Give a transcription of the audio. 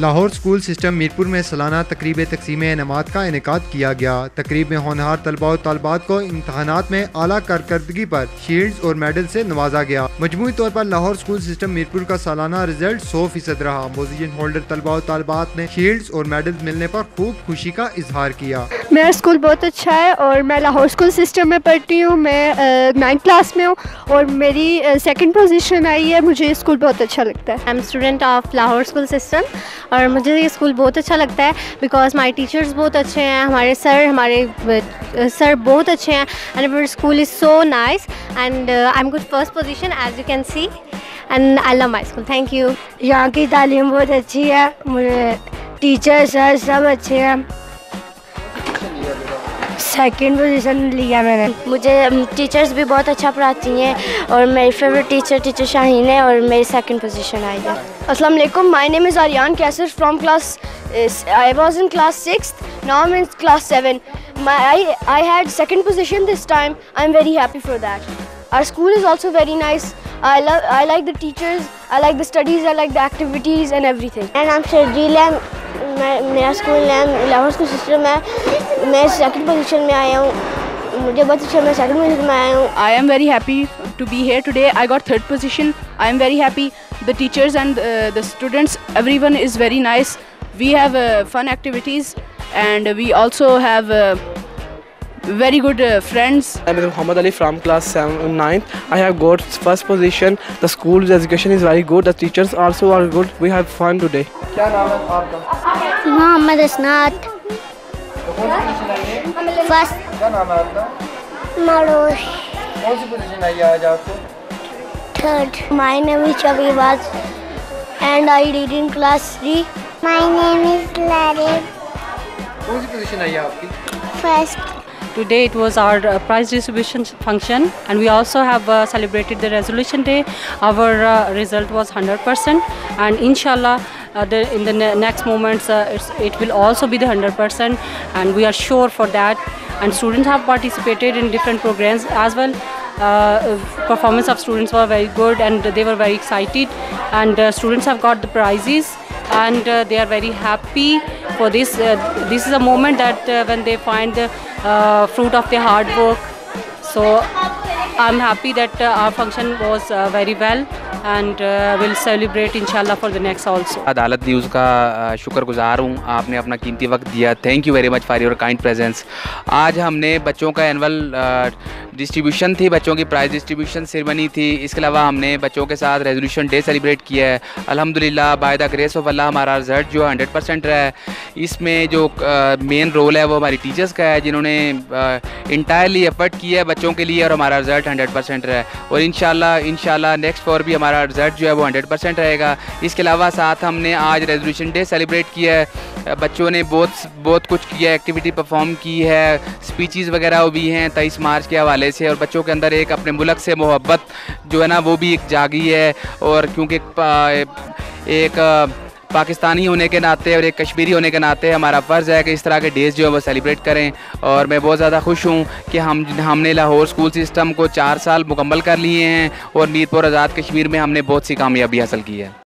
Lahore school system Mirpur में सालाना तकरीब तकसीम इनामात का इनेकाद किया गया। तकरीब में होनहार तलबा और तलबात को इम्तहानात में आला कारकर्दगी पर शील्ड्स और मेडल से नवाजा गया। मजमूई तौर पर लाहौर स्कूल सिस्टम मीरपुर का सालाना रिजल्ट 100% रहा। पोजीशन होल्डर तलबा और तलबात ने शील्ड्स और मेडल मिलने पर खूब खुशी का इजहार किया। मेरा स्कूल बहुत अच्छा है और मैं लाहौर स्कूल सिस्टम में पढ़ती हूँ। मैं 9th क्लास में हूँ और मेरी 2nd पोजीशन आई है। मुझे ये स्कूल बहुत अच्छा लगता है। I am student of Lahore school system और मुझे ये स्कूल बहुत अच्छा लगता है बिकॉज माई टीचर्स बहुत अच्छे हैं। हमारे सर बहुत अच्छे हैं and our school is so nice and I am good first position as you can see and I love my school. Thank you. यहाँ की तालीम बहुत अच्छी है। मुझे टीचर सर सब अच्छे हैं। 2nd पोजीशन लिया मैंने। मुझे टीचर्स भी बहुत अच्छा पढ़ाती हैं और मेरी फेवरेट टीचर शाहीन है और मेरी 2nd पोजीशन आई है। अस्सलाम वालेकुम, my name is Aryan Kaiser from class I was in class 6th, now I'm in class 7. I had 2nd position this time. I'm very happy for that. Our school is also very nice. I like the teachers, I like the studies, I like the activities and everything. मेरा नाम शर्जील है। मेरा school है Lahore school system है। मैं 2nd position में आया हूँ। मुझे बहुत अच्छा, मैं 2nd पोजीशन में आया हूँ। I am very happy to be here today. I got 3rd position. I am very happy. The teachers and the students, everyone is very nice. We have fun activities and we also have very good friends. I am Muhammad Ali from class 9th. I have got 1st position. The school's education is very good. The teachers also are good. We have fun today. क्या नाम है आपका? Mohammad असनात। First. क्या नाम है आपका? मरोश। कौन सी position आई आज आपको? 3rd. My name is Shabibaz and I read in class 3. My name is Larib. कौन सी पोजीशन आई आपकी? 1st. Today it was our prize distribution function and we also have celebrated the resolution day. Our result was 100% and inshallah in the next moments it will also be the 100% and we are sure for that. And students have participated in different programs as well. Performance of students were very good and they were very excited and students have got the prizes and they are very happy for this. This is a moment that when they find the fruit of their hard work. So I'm happy that our function was very well and we'll celebrate inshallah for the next also. अदालत news का शुक्रगुजार हूँ, आपने अपना कीमती वक्त दिया। Thank you very much for your kind presence. आज हमने बच्चों का एनुअल डिस्ट्रीब्यूशन थी, बच्चों की प्राइज़ डिस्ट्रीब्यूशन सेरेमनी थी। इसके अलावा हमने बच्चों के साथ रेजोल्यूशन डे सेलिब्रेट किया है। अल्हम्दुलिल्लाह बाय द ग्रेस ऑफ अल्लाह हमारा रिजल्ट जो 100% रहा है। इसमें जो मेन रोल है वो हमारी टीचर्स का है जिन्होंने इंटायरली एफर्ट किया है बच्चों के लिए और हमारा रिजल्ट 100% रहा है और इंशाल्लाह नेक्स्ट फॉर भी हमारा रिजल्ट जो है वो 100% रहेगा। इसके अलावा साथ हमने आज रेजोल्यूशन डे सेलिब्रेट किया है। बच्चों ने बहुत कुछ किया है, एक्टिविटी परफॉर्म की है, स्पीचेस वगैरह भी हैं 23 मार्च के हवाले से और बच्चों के अंदर एक अपने मुल्क से मोहब्बत जो है ना वो भी एक जागी है। और क्योंकि एक पाकिस्तानी होने के नाते और एक कश्मीरी होने के नाते हमारा फ़र्ज़ है कि इस तरह के डेज़ जो है वो सेलिब्रेट करें। और मैं बहुत ज़्यादा खुश हूँ कि हमने लाहौर स्कूल सिस्टम को 4 साल मुकम्मल कर लिए हैं और मीरपुर आज़ाद कश्मीर में हमने बहुत सी कामयाबी हासिल की है।